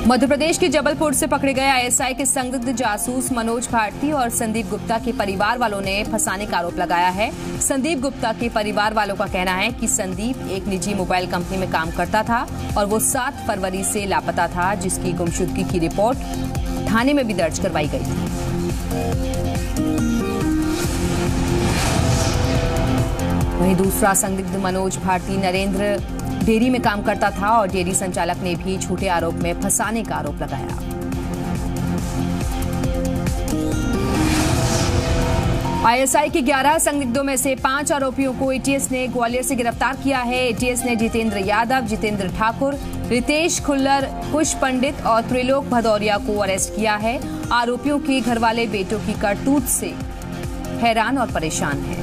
मध्य प्रदेश के जबलपुर से पकड़े गए आईएसआई के संदिग्ध जासूस मनोज भारती और संदीप गुप्ता के परिवार वालों ने फंसाने का आरोप लगाया है। संदीप गुप्ता के परिवार वालों का कहना है कि संदीप एक निजी मोबाइल कंपनी में काम करता था और वो 7 फरवरी से लापता था, जिसकी गुमशुदगी की रिपोर्ट थाने में भी दर्ज करवाई गई थी। वहीं दूसरा संदिग्ध मनोज भारती नरेंद्र डेयरी में काम करता था और डेयरी संचालक ने भी झूठे आरोप में फंसाने का आरोप लगाया। आईएसआई के 11 संदिग्धों में से 5 आरोपियों को एटीएस ने ग्वालियर से गिरफ्तार किया है। एटीएस ने जितेंद्र यादव, जितेंद्र ठाकुर, रितेश खुल्लर, कुश पंडित और त्रिलोक भदौरिया को अरेस्ट किया है। आरोपियों के घरवाले बेटों की करतूत से हैरान और परेशान हैं।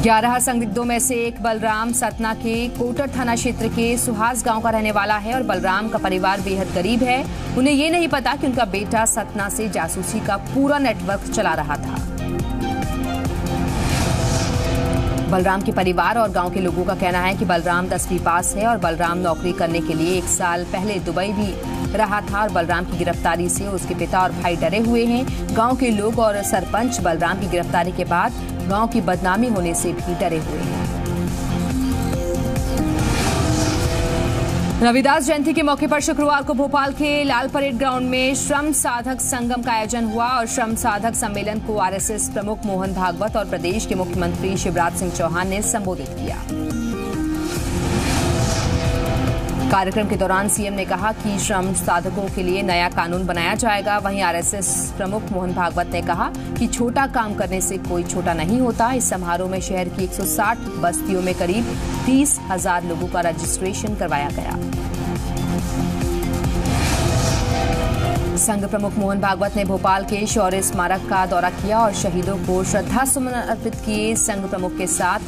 11 संदिग्धों में से एक बलराम सतना के कोटर थाना क्षेत्र के सुहास गांव का रहने वाला है और बलराम का परिवार बेहद गरीब है। उन्हें ये नहीं पता कि उनका बेटा सतना से जासूसी का पूरा नेटवर्क चला रहा था। बलराम के परिवार और गांव के लोगों का कहना है कि बलराम 10वीं पास है और बलराम नौकरी करने के लिए 1 साल पहले दुबई भी रहा था और बलराम की गिरफ्तारी से उसके पिता और भाई डरे हुए हैं। गांव के लोग और सरपंच बलराम की गिरफ्तारी के बाद गांव की बदनामी होने से भी डरे हुए हैं। रविदास जयंती के मौके पर शुक्रवार को भोपाल के लाल परेड ग्राउंड में श्रम साधक संगम का आयोजन हुआ और श्रम साधक सम्मेलन को आरएसएस प्रमुख मोहन भागवत और प्रदेश के मुख्यमंत्री शिवराज सिंह चौहान ने संबोधित किया। कार्यक्रम के दौरान सीएम ने कहा कि श्रम साधकों के लिए नया कानून बनाया जाएगा। वहीं आरएसएस प्रमुख मोहन भागवत ने कहा कि छोटा काम करने से कोई छोटा नहीं होता। इस समारोह में शहर की 160 बस्तियों में करीब 30,000 लोगों का रजिस्ट्रेशन करवाया गया। संघ प्रमुख मोहन भागवत ने भोपाल के शौर्य स्मारक का दौरा किया और शहीदों को श्रद्धासुमन अर्पित किए। संघ प्रमुख के साथ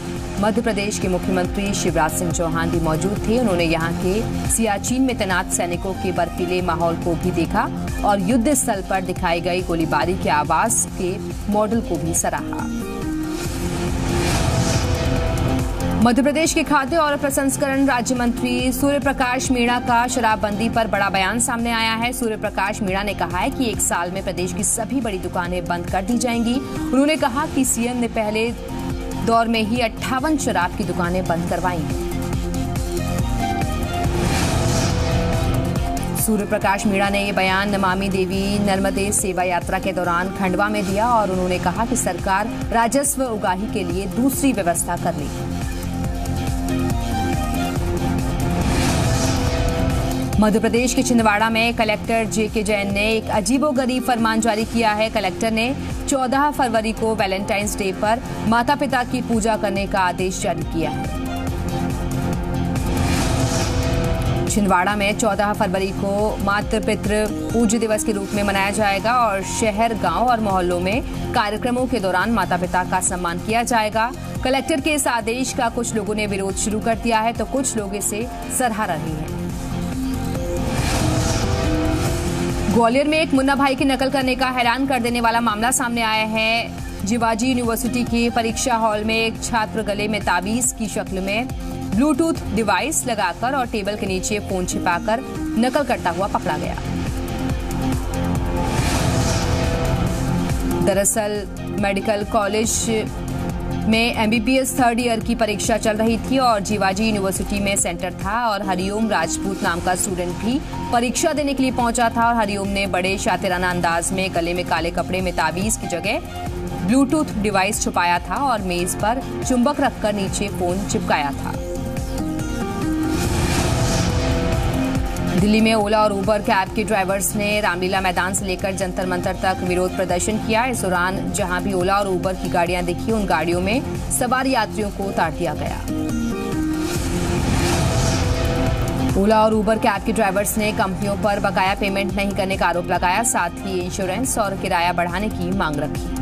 मध्य प्रदेश के मुख्यमंत्री शिवराज सिंह चौहान भी मौजूद थे। उन्होंने यहां के सियाचिन में तैनात सैनिकों के बर्फीले माहौल को भी देखा और युद्ध स्थल पर दिखाई गई गोलीबारी के आवाज के मॉडल को भी सराहा। मध्य प्रदेश के खाद्य और प्रसंस्करण राज्य मंत्री सूर्य प्रकाश मीणा का शराबबंदी पर बड़ा बयान सामने आया है। सूर्य प्रकाश मीणा ने कहा है कि 1 साल में प्रदेश की सभी बड़ी दुकानें बंद कर दी जाएंगी। उन्होंने कहा कि सीएम ने पहले दौर में ही 58 शराब की दुकानें बंद करवाई। सूर्य प्रकाश मीणा ने ये बयान नमामि देवी नर्मदे सेवा यात्रा के दौरान खंडवा में दिया और उन्होंने कहा कि सरकार राजस्व उगाही के लिए दूसरी व्यवस्था कर ली। मध्य प्रदेश के छिंदवाड़ा में कलेक्टर जेके जैन ने एक अजीबोगरीब फरमान जारी किया है। कलेक्टर ने 14 फरवरी को वैलेंटाइंस डे पर माता पिता की पूजा करने का आदेश जारी किया है। छिंदवाड़ा में 14 फरवरी को मातृ पितृ पूज्य दिवस के रूप में मनाया जाएगा और शहर, गांव और मोहल्लों में कार्यक्रमों के दौरान माता पिता का सम्मान किया जाएगा। कलेक्टर के इस आदेश का कुछ लोगों ने विरोध शुरू कर दिया है तो कुछ लोग इसे सराह रहे हैं। ग्वालियर में एक मुन्ना भाई की नकल करने का हैरान कर देने वाला मामला सामने आया है। जिवाजी यूनिवर्सिटी के परीक्षा हॉल में एक छात्र गले में ताबीज की शक्ल में ब्लूटूथ डिवाइस लगाकर और टेबल के नीचे फोन छिपाकर नकल करता हुआ पकड़ा गया। दरअसल मेडिकल कॉलेज में एमबीबीएस 3rd ईयर की परीक्षा चल रही थी और जिवाजी यूनिवर्सिटी में सेंटर था और हरिओम राजपूत नाम का स्टूडेंट भी परीक्षा देने के लिए पहुंचा था और हरिओम ने बड़े शातिराना अंदाज में गले में काले कपड़े में ताबीज की जगह ब्लूटूथ डिवाइस छुपाया था और मेज पर चुंबक रखकर नीचे फोन चिपकाया था। दिल्ली में ओला और उबर कैब के ड्राइवर्स ने रामलीला मैदान से लेकर जंतर मंतर तक विरोध प्रदर्शन किया। इस दौरान जहां भी ओला और उबर की गाड़ियां दिखी, उन गाड़ियों में सवार यात्रियों को उतार दिया गया। ओला और उबर कैब के ड्राइवर्स ने कंपनियों पर बकाया पेमेंट नहीं करने का आरोप लगाया, साथ ही इंश्योरेंस और किराया बढ़ाने की मांग रखी।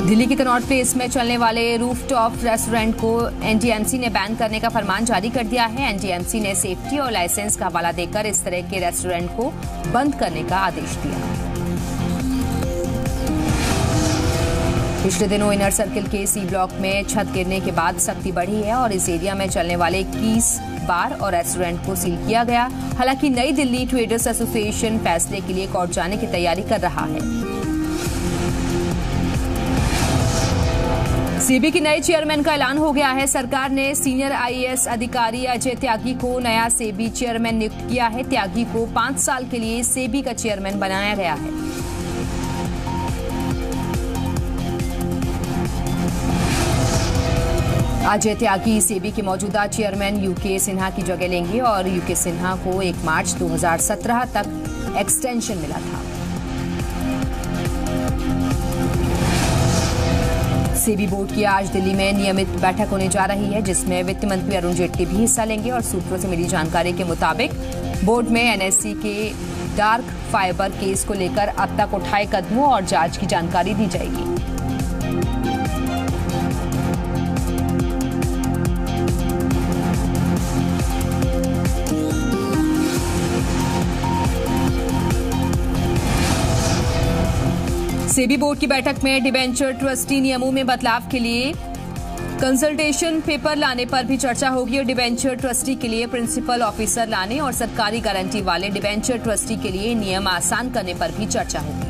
दिल्ली के कनॉट प्लेस में चलने वाले रूफटॉप रेस्टोरेंट को एनडीएमसी ने बैन करने का फरमान जारी कर दिया है। एनडीएमसी ने सेफ्टी और लाइसेंस का हवाला देकर इस तरह के रेस्टोरेंट को बंद करने का आदेश दिया। पिछले दिनों इनर सर्किल के सी ब्लॉक में छत गिरने के बाद सख्ती बढ़ी है और इस एरिया में चलने वाले 21 बार और रेस्टोरेंट को सील किया गया। हालांकि नई दिल्ली ट्रेडर्स एसोसिएशन फैसले के लिए कोर्ट जाने की तैयारी कर रहा है। सेबी के नए चेयरमैन का ऐलान हो गया है। सरकार ने सीनियर आईएएस अधिकारी अजय त्यागी को नया सेबी चेयरमैन नियुक्त किया है। त्यागी को 5 साल के लिए सेबी का चेयरमैन बनाया गया है। अजय त्यागी सेबी के मौजूदा चेयरमैन यूके सिन्हा की जगह लेंगे और यूके सिन्हा को 1 मार्च 2017 तक एक्सटेंशन मिला था। सेबी बोर्ड की आज दिल्ली में नियमित बैठक होने जा रही है, जिसमें वित्त मंत्री अरुण जेटली भी हिस्सा लेंगे और सूत्रों से मिली जानकारी के मुताबिक बोर्ड में एनएससी के डार्क फाइबर केस को लेकर अब तक उठाए कदमों और जांच की जानकारी दी जाएगी। सेबी बोर्ड की बैठक में डिबेंचर ट्रस्टी नियमों में बदलाव के लिए कंसल्टेशन पेपर लाने पर भी चर्चा होगी और डिबेंचर ट्रस्टी के लिए प्रिंसिपल ऑफिसर लाने और सरकारी गारंटी वाले डिबेंचर ट्रस्टी के लिए नियम आसान करने पर भी चर्चा होगी।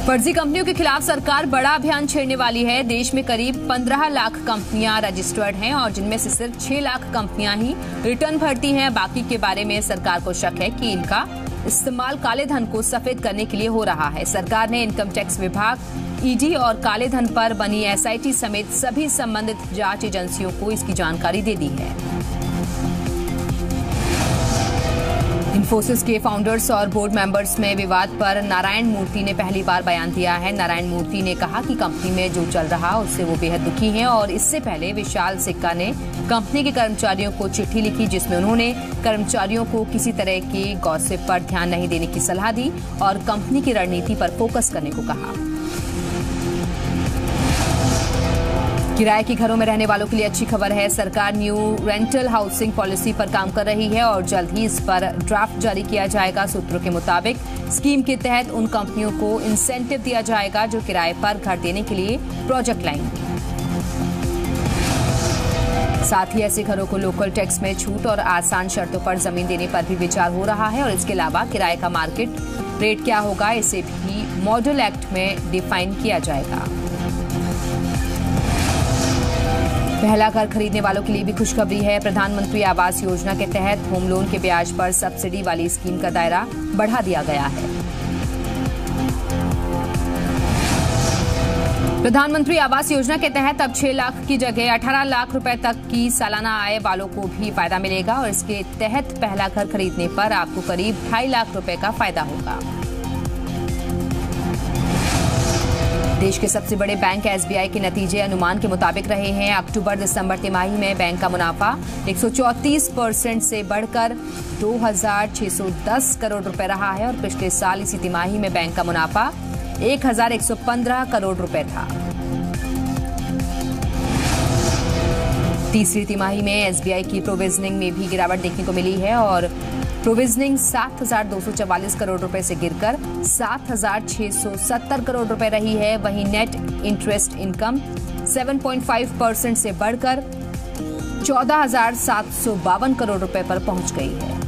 फर्जी कंपनियों के खिलाफ सरकार बड़ा अभियान छेड़ने वाली है। देश में करीब 15 लाख कंपनियां रजिस्टर्ड हैं और जिनमें से सिर्फ 6 लाख कंपनियां ही रिटर्न भरती हैं। बाकी के बारे में सरकार को शक है कि इनका इस्तेमाल काले धन को सफेद करने के लिए हो रहा है। सरकार ने इनकम टैक्स विभाग, ईडी और काले धन पर बनी एसआईटी समेत सभी संबंधित जांच एजेंसियों को इसकी जानकारी दे दी है। इन्फोसिस के फाउंडर्स और बोर्ड मेंबर्स में विवाद पर नारायण मूर्ति ने पहली बार बयान दिया है। नारायण मूर्ति ने कहा कि कंपनी में जो चल रहा उससे वो बेहद दुखी हैं और इससे पहले विशाल सिक्का ने कंपनी के कर्मचारियों को चिट्ठी लिखी, जिसमें उन्होंने कर्मचारियों को किसी तरह के गॉसिप पर ध्यान नहीं देने की सलाह दी और कंपनी की रणनीति पर फोकस करने को कहा। किराए के घरों में रहने वालों के लिए अच्छी खबर है। सरकार न्यू रेंटल हाउसिंग पॉलिसी पर काम कर रही है और जल्द ही इस पर ड्राफ्ट जारी किया जाएगा। सूत्रों के मुताबिक स्कीम के तहत उन कंपनियों को इंसेंटिव दिया जाएगा जो किराए पर घर देने के लिए प्रोजेक्ट लाएंगी। साथ ही ऐसे घरों को लोकल टैक्स में छूट और आसान शर्तों पर जमीन देने पर भी विचार हो रहा है और इसके अलावा किराए का मार्केट रेट क्या होगा, इसे भी मॉडल एक्ट में डिफाइन किया जाएगा। पहला घर खरीदने वालों के लिए भी खुशखबरी है। प्रधानमंत्री आवास योजना के तहत होम लोन के ब्याज पर सब्सिडी वाली स्कीम का दायरा बढ़ा दिया गया है। प्रधानमंत्री आवास योजना के तहत अब 6 लाख की जगह 18 लाख रुपए तक की सालाना आय वालों को भी फायदा मिलेगा और इसके तहत पहला घर खरीदने पर आपको करीब 2.5 लाख रुपए का फायदा होगा। देश के सबसे बड़े बैंक एसबीआई के नतीजे अनुमान के मुताबिक रहे हैं। अक्टूबर-दिसंबर तिमाही में बैंक का मुनाफा 134% से बढ़कर 2,610 करोड़ रुपए रहा है और पिछले साल इसी तिमाही में बैंक का मुनाफा 1,115 करोड़ रुपए था। तीसरी तिमाही में एसबीआई की प्रोविजनिंग में भी गिरावट देखने को मिली है और प्रोविजनिंग 7,244 करोड़ रुपए से गिरकर 7,670 करोड़ रुपए रही है। वहीं नेट इंटरेस्ट इनकम 7.5% से बढ़कर 14,752 करोड़ रुपए पर पहुंच गई है।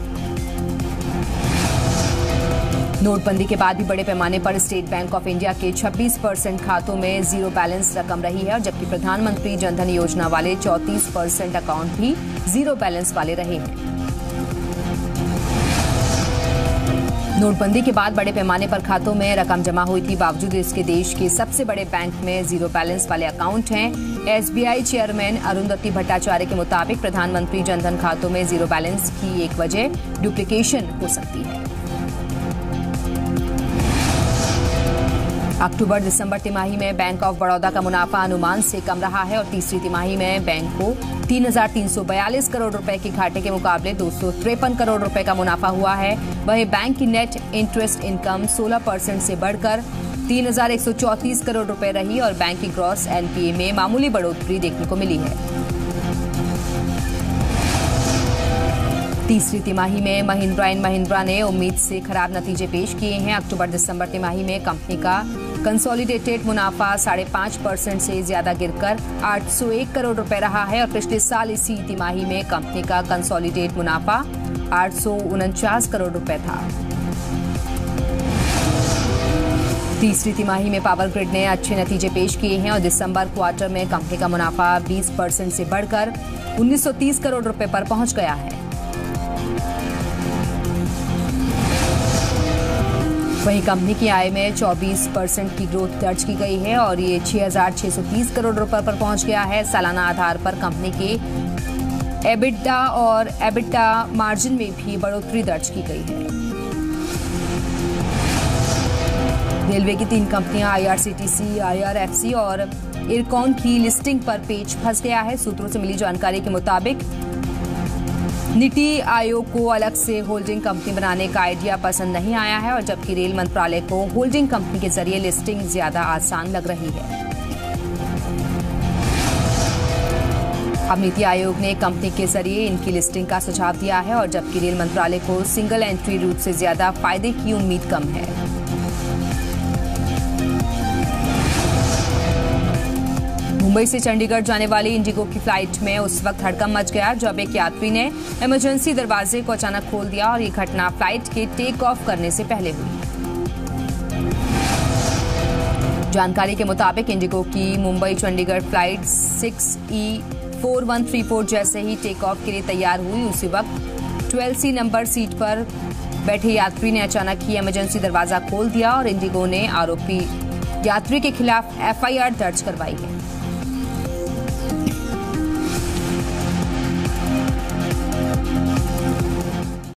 नोटबंदी के बाद भी बड़े पैमाने पर स्टेट बैंक ऑफ इंडिया के 26% खातों में जीरो बैलेंस रकम रही है और जबकि प्रधानमंत्री जनधन योजना वाले 34% अकाउंट भी जीरो बैलेंस वाले रहे हैं। नोटबंदी के बाद बड़े पैमाने पर खातों में रकम जमा हुई थी, बावजूद इसके देश के सबसे बड़े बैंक में जीरो बैलेंस वाले अकाउंट हैं। एसबीआई चेयरमैन अरुंधति भट्टाचार्य के मुताबिक प्रधानमंत्री जनधन खातों में जीरो बैलेंस की एक वजह डुप्लीकेशन हो सकती है। अक्टूबर-दिसंबर तिमाही में बैंक ऑफ बड़ौदा का मुनाफा अनुमान से कम रहा है और तीसरी तिमाही में बैंक को 3,342 करोड़ रुपए के घाटे के मुकाबले 253 करोड़ रुपए का मुनाफा हुआ है। वहीं बैंक की नेट इंटरेस्ट इनकम 16% से बढ़कर 3,134 करोड़ रुपए रही और बैंक की ग्रॉस एनपीए में मामूली बढ़ोतरी देखने को मिली है। तीसरी तिमाही में महिंद्रा एंड महिंद्रा ने उम्मीद से खराब नतीजे पेश किए हैं। अक्टूबर-दिसंबर तिमाही में कंपनी का कंसोलिडेटेड मुनाफा 5.5% से ज्यादा गिरकर 801 करोड़ रुपए रहा है और पिछले साल इसी तिमाही में कंपनी का कंसोलिडेटेड मुनाफा 849 करोड़ रुपए था। तीसरी तिमाही में पावर ग्रिड ने अच्छे नतीजे पेश किए हैं और दिसंबर क्वार्टर में कंपनी का मुनाफा 20% से बढ़कर 1930 करोड़ रुपए पर पहुंच गया है। वहीं कंपनी की आय में 24% की ग्रोथ दर्ज की गई है और ये 6,630 करोड़ रुपए पर पहुंच गया है। सालाना आधार पर कंपनी के एबिटा और एबिटा मार्जिन में भी बढ़ोतरी दर्ज की गई है। रेलवे की 3 कंपनियां IRCTC, IRFC और इरकॉन की लिस्टिंग पर पेच फंस गया है। सूत्रों से मिली जानकारी के मुताबिक नीति आयोग को अलग से होल्डिंग कंपनी बनाने का आइडिया पसंद नहीं आया है और जबकि रेल मंत्रालय को होल्डिंग कंपनी के जरिए लिस्टिंग ज्यादा आसान लग रही है। अब नीति आयोग ने कंपनी के जरिए इनकी लिस्टिंग का सुझाव दिया है और जबकि रेल मंत्रालय को सिंगल एंट्री रूट से ज्यादा फायदे की उम्मीद कम है। मुंबई से चंडीगढ़ जाने वाली इंडिगो की फ्लाइट में उस वक्त हड़कंप मच गया जब एक यात्री ने इमरजेंसी दरवाजे को अचानक खोल दिया और ये घटना फ्लाइट के टेक ऑफ करने से पहले हुई। जानकारी के मुताबिक इंडिगो की मुंबई चंडीगढ़ फ्लाइट 6E4134 जैसे ही टेक ऑफ के लिए तैयार हुई उसी वक्त 12C नंबर सीट पर बैठे यात्री ने अचानक ही इमरजेंसी दरवाजा खोल दिया और इंडिगो ने आरोपी यात्री के खिलाफ FIR दर्ज करवाई है।